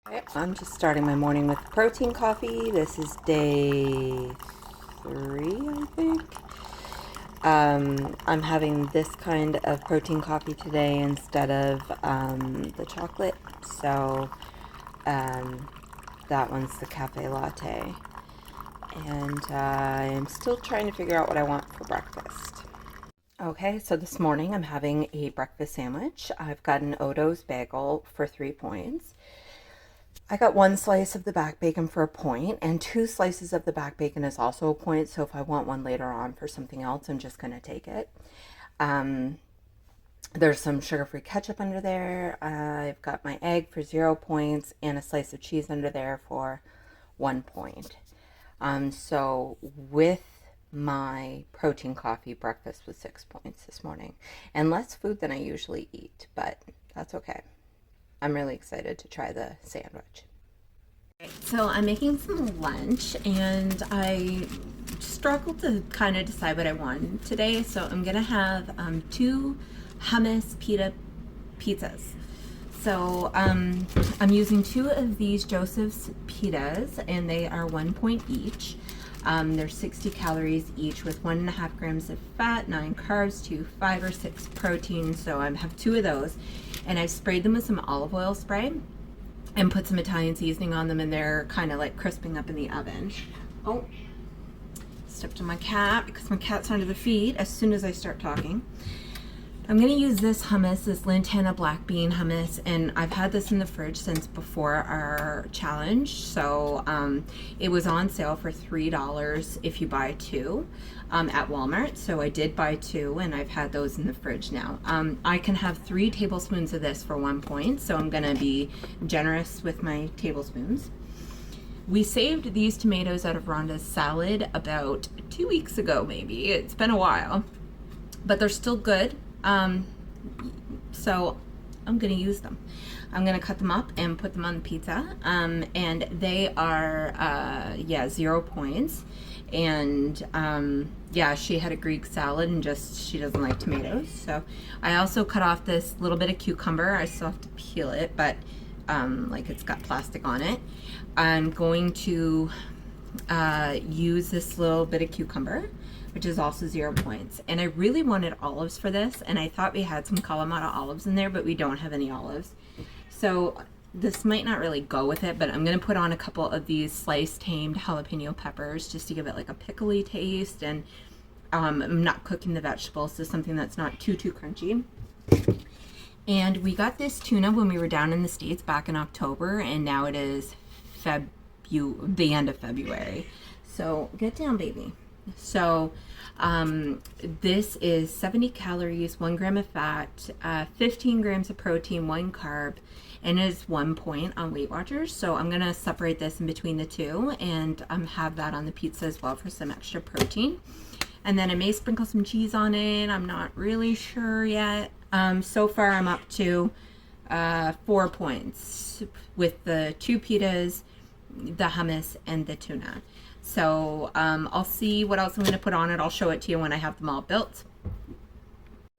Okay, I'm just starting my morning with protein coffee. This is day 3, I think. I'm having this kind of protein coffee today instead of the chocolate. So um, that one's the cafe latte. And I'm still trying to figure out what I want for breakfast. Okay, so this morning I'm having a breakfast sandwich. I've got an Odo's bagel for 3 points. I got 1 slice of the back bacon for a point, and 2 slices of the back bacon is also a point. So if I want one later on for something else, I'm just going to take it. Um, there's some sugar-free ketchup under there. I've got my egg for 0 points and a slice of cheese under there for 1 point. So with my protein coffee, breakfast was 6 points this morning, and less food than I usually eat, but that's okay. I'm really excited to try the sandwich. So I'm making some lunch and I struggled to kind of decide what I want today. So I'm gonna have 2 hummus pita pizzas. So I'm using 2 of these Joseph's pitas and they are 1 point each. They're 60 calories each with 1.5 grams of fat, 9 carbs, 5 or 6 protein. So I have 2 of those, and I've sprayed them with some olive oil spray and put some Italian seasoning on them, and they're kind of like crisping up in the oven. Oh, stepped on my cat because my cat's under the feet as soon as I start talking. I'm going to use this hummus, this Lantana black bean hummus, and I've had this in the fridge since before our challenge. So it was on sale for $3 if you buy 2 at Walmart. So I did buy 2 and I've had those in the fridge now. I can have 3 tablespoons of this for 1 point. So I'm going to be generous with my tablespoons. We saved these tomatoes out of Rhonda's salad about 2 weeks ago, maybe. It's been a while, but they're still good. So I'm gonna use them. I'm gonna cut them up and put them on the pizza. And they are 0 points. And yeah, she had a Greek salad and she doesn't like tomatoes. So I also cut off this little bit of cucumber. I still have to peel it, but like it's got plastic on it. I'm going to use this little bit of cucumber, which is also 0 points. And I really wanted olives for this, and I thought we had some Kalamata olives in there, but we don't have any olives. So this might not really go with it, but I'm gonna put on a couple of these sliced tamed jalapeno peppers just to give it like a pickly taste, and I'm not cooking the vegetables, so something that's not too crunchy. And we got this tuna when we were down in the States back in October, and now it is the end of February. So get down, baby. So this is 70 calories, 1 gram of fat, 15 grams of protein, 1 carb, and it is 1 point on Weight Watchers. So I'm gonna separate this in between the 2 and have that on the pizza as well for some extra protein. And then I may sprinkle some cheese on it. I'm not really sure yet. So far I'm up to 4 points with the 2 pitas, the hummus, and the tuna. So I'll see what else I'm going to put on it. I'll show it to you when I have them all built.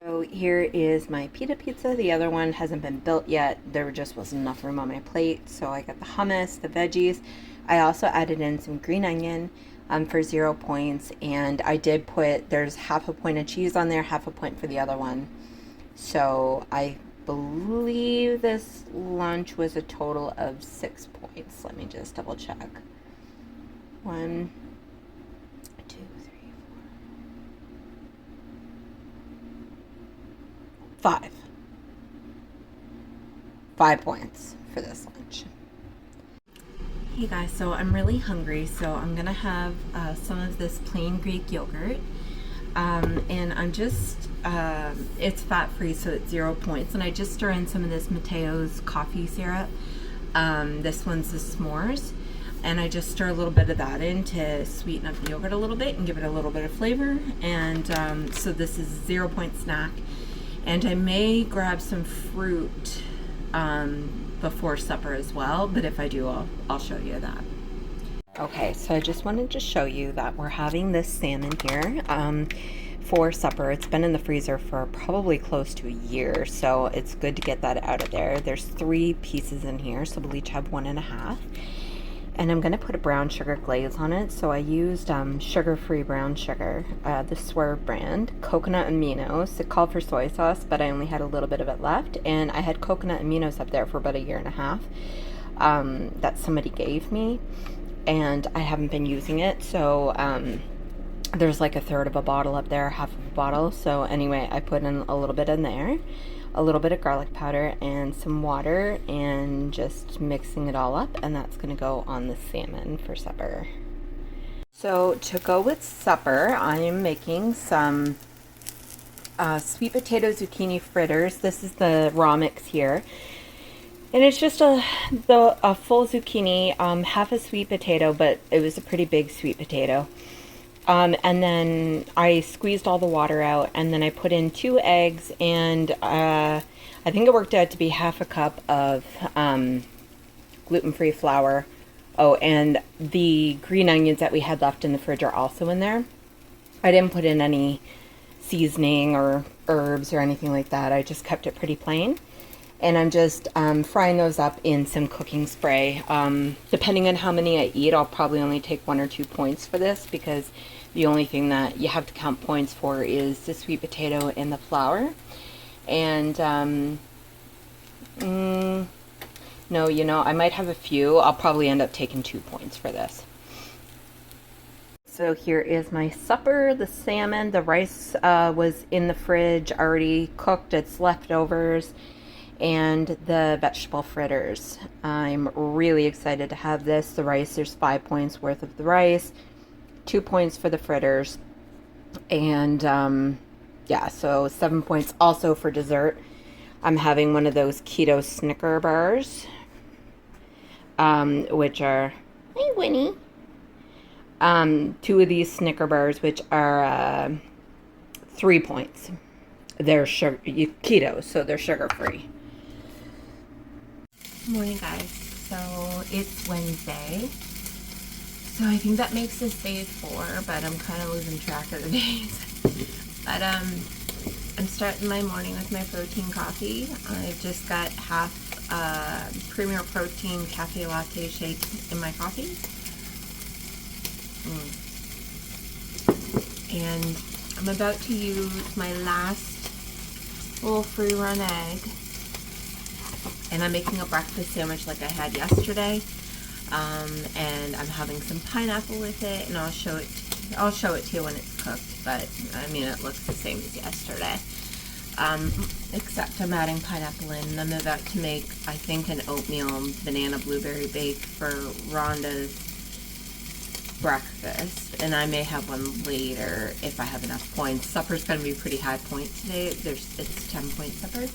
So here is my pita pizza. The other one hasn't been built yet. There just wasn't enough room on my plate. So I got the hummus, the veggies. I also added in some green onion for 0 points. And I did there's 0.5 point of cheese on there, 0.5 point for the other one. So I believe this lunch was a total of 6 points. Let me just double check. 1, 2, 3, 4, 5. 5 points for this lunch. Hey guys, so I'm really hungry, so I'm gonna have some of this plain Greek yogurt. And I'm just, it's fat free, so it's 0 points. And I just stir in some of this Mateo's coffee syrup. This one's the s'mores. And I just stir a little bit of that in to sweeten up the yogurt a little bit and give it a little bit of flavor. And so this is a 0 point snack. And I may grab some fruit before supper as well, but if I do, I'll show you that. Okay, so I just wanted to show you that we're having this salmon here. for supper. It's been in the freezer for probably close to a year, so it's good to get that out of there. There's 3 pieces in here, so we'll each have 1.5. And I'm going to put a brown sugar glaze on it, so I used sugar-free brown sugar, the Swerve brand, coconut aminos. It called for soy sauce, but I only had a little bit of it left, and I had coconut aminos up there for about 1.5 years that somebody gave me, and I haven't been using it, so there's like 1/3 of a bottle up there, half of a bottle. So anyway, I put in a little bit in there, a little bit of garlic powder and some water, and just mixing it all up, and that's gonna go on the salmon for supper. So to go with supper, I am making some sweet potato zucchini fritters. This is the raw mix here. And it's just a full zucchini, half a sweet potato, but it was a pretty big sweet potato. And then I squeezed all the water out, and then I put in 2 eggs, and I think it worked out to be half a cup of gluten-free flour. Oh, and the green onions that we had left in the fridge are also in there. I didn't put in any seasoning or herbs or anything like that. I just kept it pretty plain. And I'm just frying those up in some cooking spray. Depending on how many I eat, I'll probably only take 1 or 2 points for this, because the only thing that you have to count points for is the sweet potato and the flour. And no, you know, I might have a few. I'll probably end up taking 2 points for this. So here is my supper, the salmon. The rice was in the fridge, already cooked, it's leftovers. And the vegetable fritters. I'm really excited to have this. The rice, there's 5 points worth of the rice, 2 points for the fritters, and yeah, so 7 points also for dessert. I'm having one of those keto Snicker bars, which are, hey Winnie, 2 of these Snicker bars, which are 3 points. They're keto, so they're sugar free. Morning, guys. So it's Wednesday, so I think that makes this day 4, but I'm kind of losing track of the days. But I'm starting my morning with my protein coffee. I've just got half Premier Protein cafe latte shake in my coffee, and I'm about to use my last little free run egg. And I'm making a breakfast sandwich like I had yesterday, and I'm having some pineapple with it, and I'll show it to you when it's cooked. But I mean, it looks the same as yesterday, except I'm adding pineapple in. And I'm about to make, I think, an oatmeal banana blueberry bake for Rhonda's breakfast, and I may have one later if I have enough points. Supper's going to be pretty high point today. It's 10-point supper.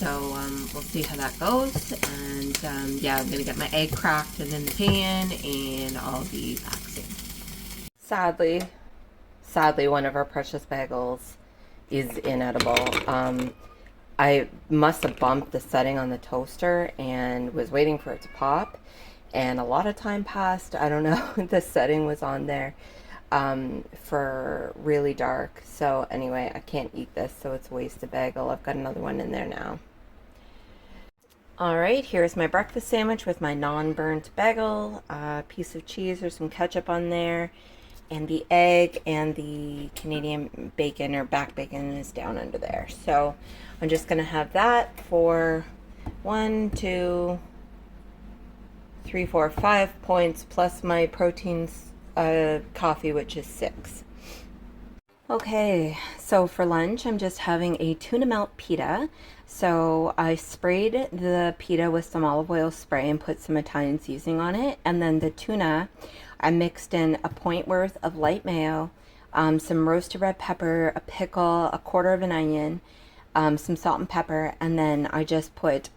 So we'll see how that goes, and yeah, I'm gonna get my egg cracked and in the pan, and I'll be back soon. Sadly, one of our precious bagels is inedible. I must have bumped the setting on the toaster and was waiting for it to pop, and a lot of time passed. I don't know, the setting was on there for really dark. So anyway, I can't eat this, so it's a wasted bagel. I've got another one in there now. Alright, here's my breakfast sandwich with my non-burnt bagel, a piece of cheese or some ketchup on there, and the egg and the Canadian bacon or back bacon is down under there. So I'm just going to have that for 1, 2, 3, 4, 5 points, plus my protein coffee, which is 6. Okay, so for lunch, I'm just having a tuna melt pita. So I sprayed the pita with some olive oil spray and put some Italian seasoning on it. And then the tuna, I mixed in a point worth of light mayo, some roasted red pepper, a pickle, a quarter of an onion, some salt and pepper, and then I just put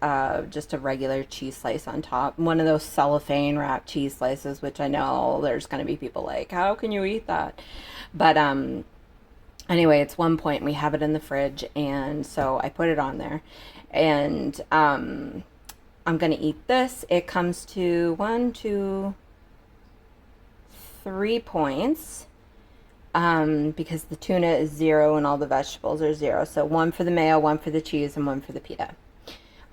just a regular cheese slice on top. One of those cellophane wrapped cheese slices, which I know there's going to be people like, how can you eat that? But anyway, it's 1 point. We have it in the fridge, and so I put it on there. And I'm going to eat this. It comes to 1, 2, 3 points. because the tuna is 0 and all the vegetables are 0. So 1 for the mayo, 1 for the cheese, and 1 for the pita.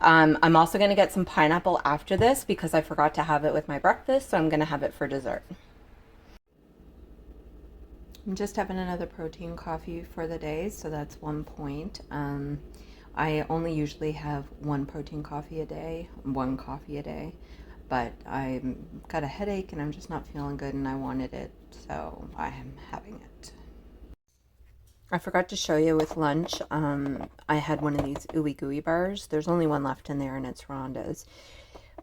I'm also going to get some pineapple after this because I forgot to have it with my breakfast, so I'm going to have it for dessert. I'm just having another protein coffee for the day, so that's 1 point. I only usually have 1 protein coffee a day, 1 coffee a day, but I've got a headache and I'm just not feeling good and I wanted it, so I am having it. I forgot to show you with lunch, I had one of these Ooey Gooey bars. There's only one left in there and it's Rhonda's,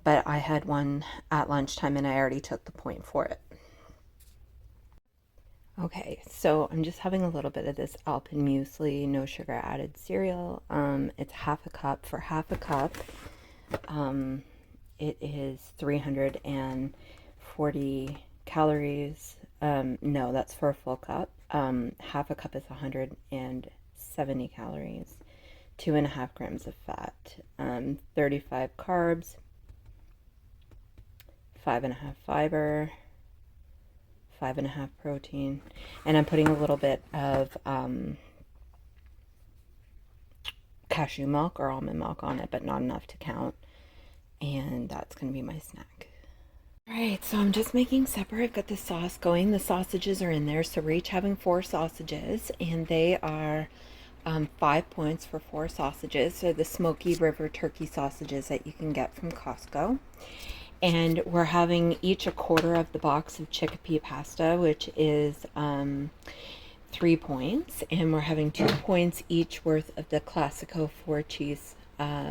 but I had one at lunchtime and I already took the point for it. Okay, so I'm just having a little bit of this Alpenmuesli, no sugar added cereal. It's half a cup. For half a cup, it is 340 calories. No, that's for a full cup. Half a cup is 170 calories, 2.5 grams of fat, 35 carbs, 5.5 fiber, 5.5 protein, and I'm putting a little bit of cashew milk or almond milk on it, but not enough to count, and that's going to be my snack. All right, so I'm just making supper. I've got the sauce going. The sausages are in there, so we're each having 4 sausages, and they are 5 points for 4 sausages. So the Smoky River turkey sausages that you can get from Costco. And we're having each a quarter of the box of chickpea pasta, which is 3 points. And we're having 2 points each worth of the Classico 4 cheese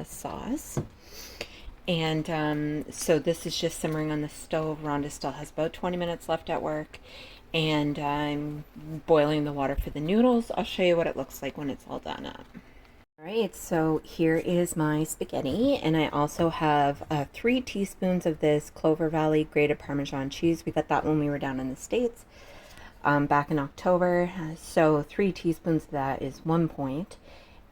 sauce. And so this is just simmering on the stove. Rhonda still has about 20 minutes left at work. And I'm boiling the water for the noodles. I'll show you what it looks like when it's all done up. All right, so here is my spaghetti, and I also have 3 teaspoons of this Clover Valley grated Parmesan cheese. We got that when we were down in the States back in October. So 3 teaspoons of that is 1 point,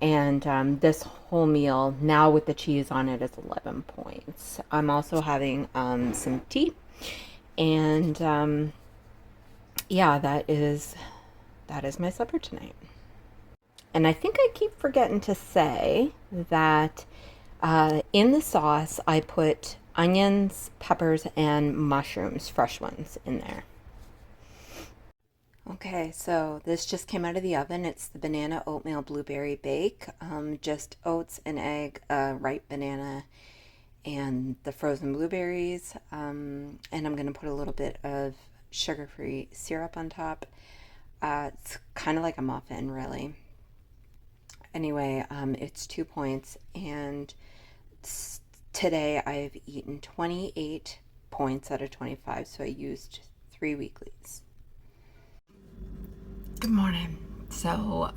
and this whole meal, now with the cheese on it, is 11 points. I'm also having some tea, and yeah, that is my supper tonight. And I think I keep forgetting to say that in the sauce, I put onions, peppers, and mushrooms, fresh ones, in there. Okay, so this just came out of the oven. It's the banana oatmeal blueberry bake. Just oats, an egg, a ripe banana, and the frozen blueberries. And I'm going to put a little bit of sugar-free syrup on top. It's kind of like a muffin, really. Anyway, it's 2 points, and today I've eaten 28 points out of 25, so I used 3 weeklies. Good morning. So,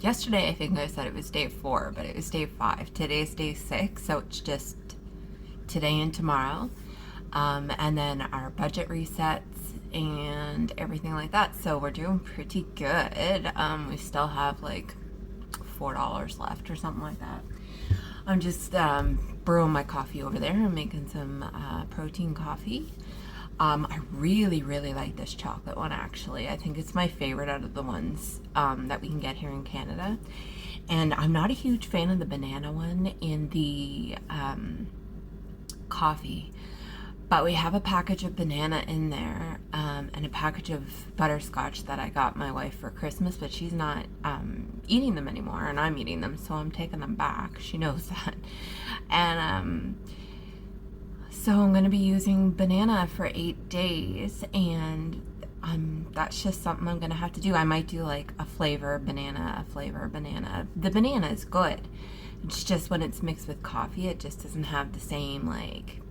yesterday I think I said it was day 4, but it was day 5. Today's day 6, so it's just today and tomorrow. And then our budget resets and everything like that, so we're doing pretty good. We still have like $4 left or something like that. I'm just brewing my coffee over there. I'm making some protein coffee. I really like this chocolate one, actually. I think it's my favorite out of the ones that we can get here in Canada. And I'm not a huge fan of the banana one in the coffee, but we have a package of banana in there and a package of butterscotch that I got my wife for Christmas, but she's not eating them anymore, and I'm eating them, so I'm taking them back. She knows that. And so I'm going to be using banana for 8 days, and that's just something I'm going to have to do. I might do like a flavor banana, a flavor banana. The banana is good. It's just when it's mixed with coffee, it just doesn't have the same like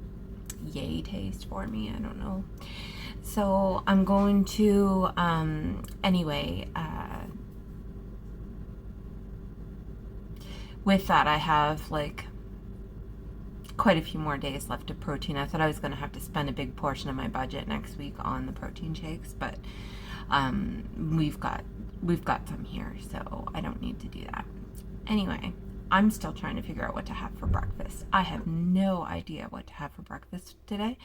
yay taste for me. I don't know. So I'm going to anyway, with that I have like quite a few more days left of protein. I thought I was going to have to spend a big portion of my budget next week on the protein shakes, but we've got some here, so I don't need to do that. Anyway, I'm still trying to figure out what to have for breakfast. I have no idea what to have for breakfast today.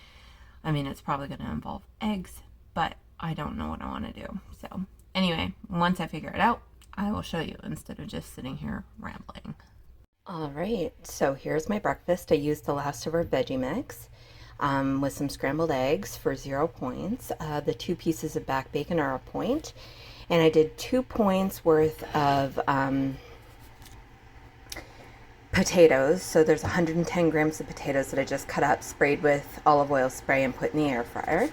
I mean, it's probably going to involve eggs, but I don't know what I want to do. So anyway, once I figure it out, I will show you instead of just sitting here rambling. All right, so here's my breakfast. I used the leftover veggie mix with some scrambled eggs for 0 points. The 2 pieces of back bacon are a point. And I did 2 points worth of potatoes. So there's 110 grams of potatoes that I just cut up, sprayed with olive oil spray, and put in the air fryer.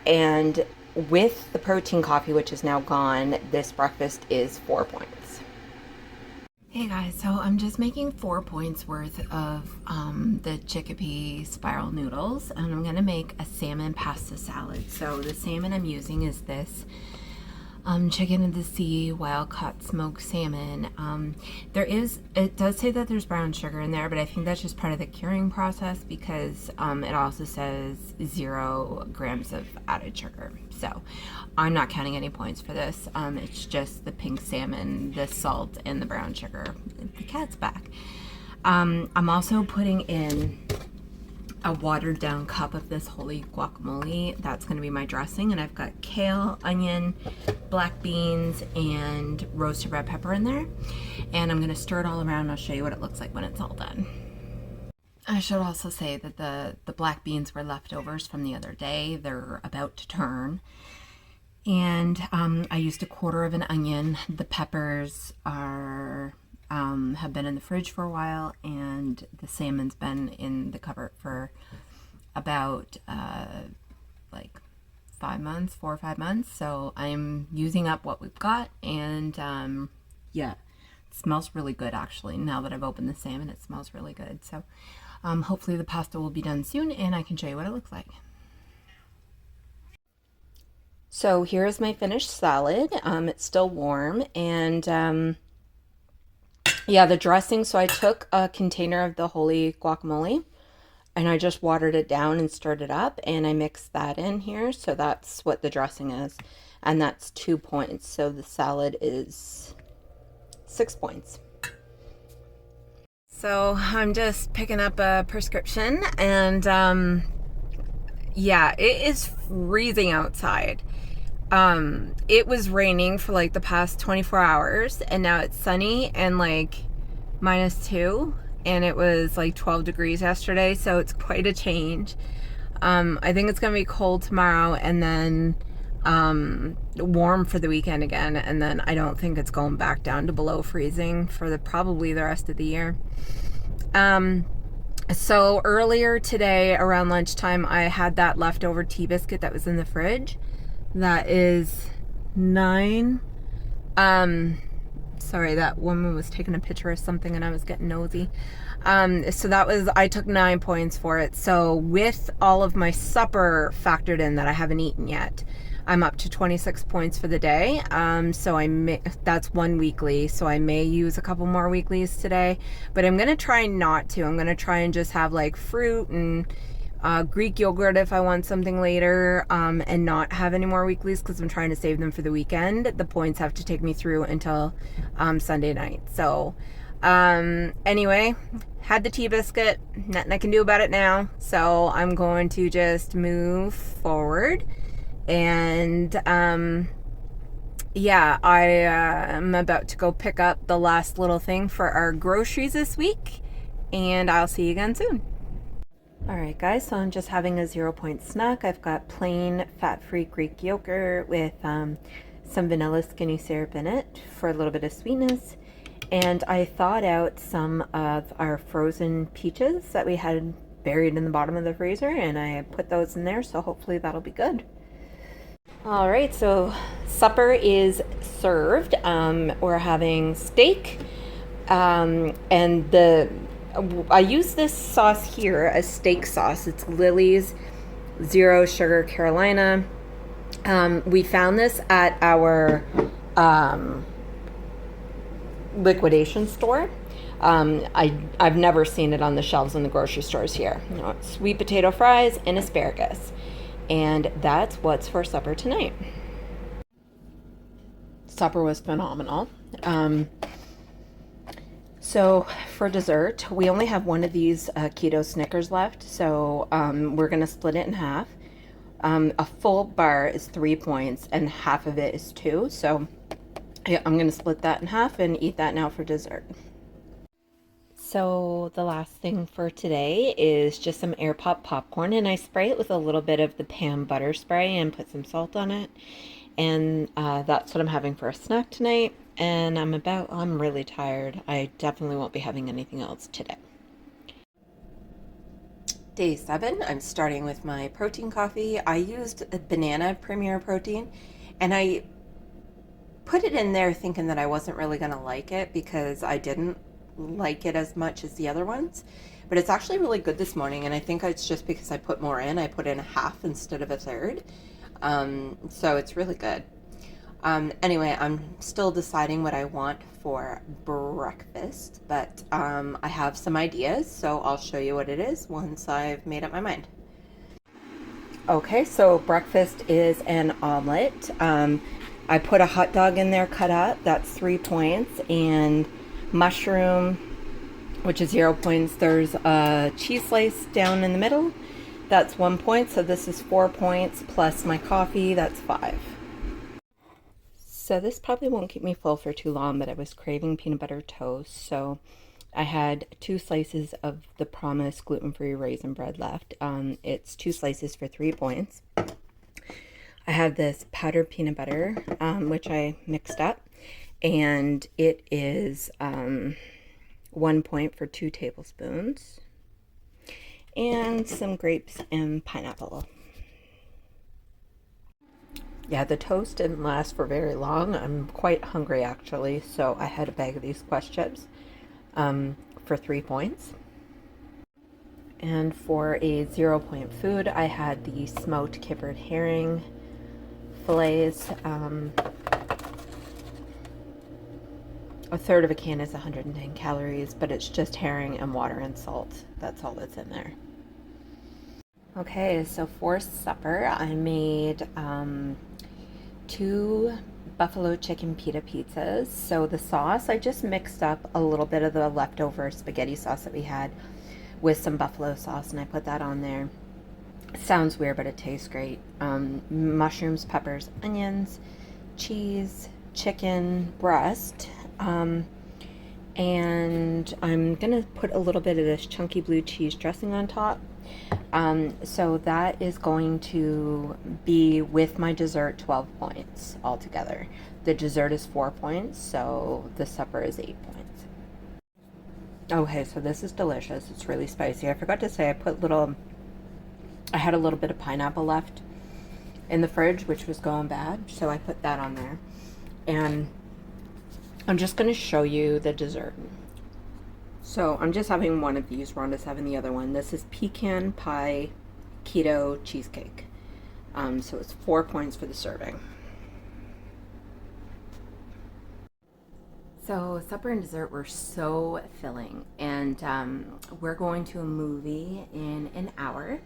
And with the protein coffee, which is now gone, this breakfast is 4 points. Hey guys, so I'm just making 4 points worth of the chickpea spiral noodles, and I'm gonna make a salmon pasta salad. So the salmon I'm using is this chicken of the sea wild caught smoked salmon. It does say that there's brown sugar in there, but I think that's just part of the curing process because it also says 0 grams of added sugar. So I'm not counting any points for this. It's just the pink salmon, the salt, and the brown sugar. The cat's back. I'm also putting in a watered down cup of this holy guacamole. That's going to be my dressing, and I've got kale, onion, black beans, and roasted red pepper in there. And I'm going to stir it all around, and I'll show you what it looks like when it's all done. I should also say that the black beans were leftovers from the other day. They're about to turn. And I used 1/4 of an onion. The peppers are have been in the fridge for a while, and the salmon's been in the cupboard for about like 5 months, 4 or 5 months. So I'm using up what we've got, and yeah, it smells really good actually. Now that I've opened the salmon, it smells really good. So hopefully the pasta will be done soon, and I can show you what it looks like. So here's my finished salad. It's still warm, and yeah, the dressing, so I took a container of the holy guacamole and I just watered it down and stirred it up, and I mixed that in here. So that's what the dressing is, and that's 2 points. So the salad is 6 points. So I'm just picking up a prescription, and yeah, it is freezing outside. It was raining for like the past 24 hours, and now it's sunny and like -2, and it was like 12 degrees yesterday, so it's quite a change. I think it's gonna be cold tomorrow, and then warm for the weekend again, and then I don't think it's going back down to below freezing for probably the rest of the year. So earlier today around lunchtime, I had that leftover tea biscuit that was in the fridge. That is 9. Sorry, that woman was taking a picture of something and I was getting nosy. So that was, I took 9 points for it. So with all of my supper factored in that I haven't eaten yet, I'm up to 26 points for the day. So that's 1 weekly. So I may use a couple more weeklies today, but I'm going to try not to. I'm going to try and just have like fruit and Greek yogurt if I want something later, and not have any more weeklies because I'm trying to save them for the weekend. The points have to take me through until Sunday night. So anyway, had the tea biscuit, nothing I can do about it now, so I'm going to just move forward. And yeah, I am about to go pick up the last little thing for our groceries this week, and I'll see you again soon. Alright guys, so I'm just having a 0 point snack. I've got plain fat-free Greek yogurt with some vanilla skinny syrup in it for a little bit of sweetness. And I thawed out some of our frozen peaches that we had buried in the bottom of the freezer, and I put those in there, so hopefully that'll be good. Alright, so supper is served. We're having steak, and I use this sauce here, a steak sauce. It's Lily's Zero Sugar Carolina. We found this at our liquidation store. I've never seen it on the shelves in the grocery stores here. You know, it's sweet potato fries and asparagus. And that's what's for supper tonight. Supper was phenomenal. So for dessert, we only have one of these keto Snickers left, so we're going to split it in half. A full bar is 3 points and half of it is 2. So yeah, I'm going to split that in half and eat that now for dessert. So the last thing for today is just some air pop popcorn, and I spray it with a little bit of the Pam butter spray and put some salt on it. And that's what I'm having for a snack tonight. And I'm really tired. I definitely won't be having anything else today. Day 7, I'm starting with my protein coffee. I used a Banana Premier Protein, and I put it in there thinking that I wasn't really going to like it because I didn't like it as much as the other ones. But it's actually really good this morning, and I think it's just because I put more in. I put in a half instead of a third. So it's really good. Anyway, I'm still deciding what I want for breakfast, but I have some ideas, so I'll show you what it is once I've made up my mind. Okay, so breakfast is an omelet. I put a hot dog in there cut up, that's 3 points, and mushroom, which is 0 points. There's a cheese slice down in the middle, that's 1 point, so this is 4 points, plus my coffee, that's 5. So this probably won't keep me full for too long, but I was craving peanut butter toast, so I had 2 slices of the Promise gluten-free raisin bread left. It's 2 slices for 3 points. I have this powdered peanut butter, which I mixed up, and it is 1 point for 2 tablespoons, and some grapes and pineapple. Yeah, the toast didn't last for very long. I'm quite hungry actually, so I had a bag of these Quest chips for 3 points. And for a 0 point food, I had the smoked kippered herring fillets. A third of a can is 110 calories, but it's just herring and water and salt. That's all that's in there. Okay, so for supper, I made 2 buffalo chicken pita pizzas. So the sauce, I just mixed up a little bit of the leftover spaghetti sauce that we had with some buffalo sauce, and I put that on there. Sounds weird, but it tastes great. Mushrooms, peppers, onions, cheese, chicken breast, and I'm gonna put a little bit of this chunky blue cheese dressing on top. So that is going to be with my dessert 12 points altogether. The dessert is 4 points, so the supper is 8 points. Okay, so this is delicious. It's really spicy. I forgot to say I had a little bit of pineapple left in the fridge, which was going bad, so I put that on there. And I'm just going to show you the dessert. So I'm just having one of these. Rhonda's having the other one. This is pecan pie keto cheesecake. So it's 4 points for the serving. So supper and dessert were so filling, and we're going to a movie in an hour.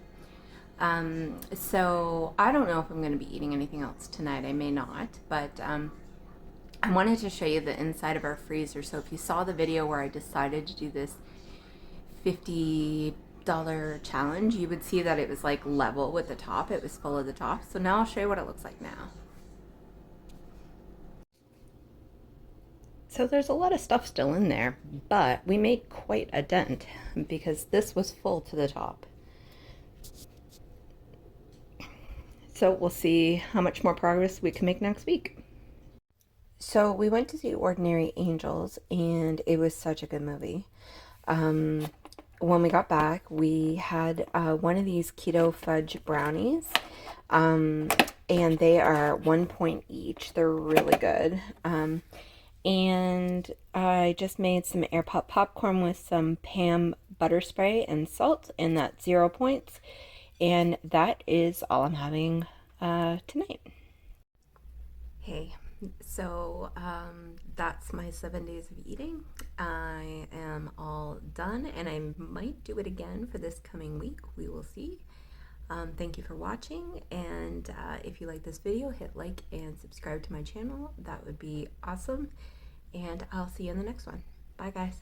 So I don't know if I'm going to be eating anything else tonight. I may not, but I wanted to show you the inside of our freezer. So if you saw the video where I decided to do this $50 challenge, you would see that it was like level with the top. It was full of the top. So now I'll show you what it looks like now. So there's a lot of stuff still in there, but we made quite a dent because this was full to the top. So we'll see how much more progress we can make next week. So we went to see Ordinary Angels, and it was such a good movie. When we got back, we had one of these keto fudge brownies, and they are 1 point each. They're really good. And I just made some air pop popcorn with some Pam butter spray and salt, and that's 0 points. And that is all I'm having tonight. Hey, so that's my 7 days of eating. I am all done, and I might do it again for this coming week. We will see. Thank you for watching, and if you like this video, hit like and subscribe to my channel. That would be awesome, and I'll see you in the next one. Bye, guys.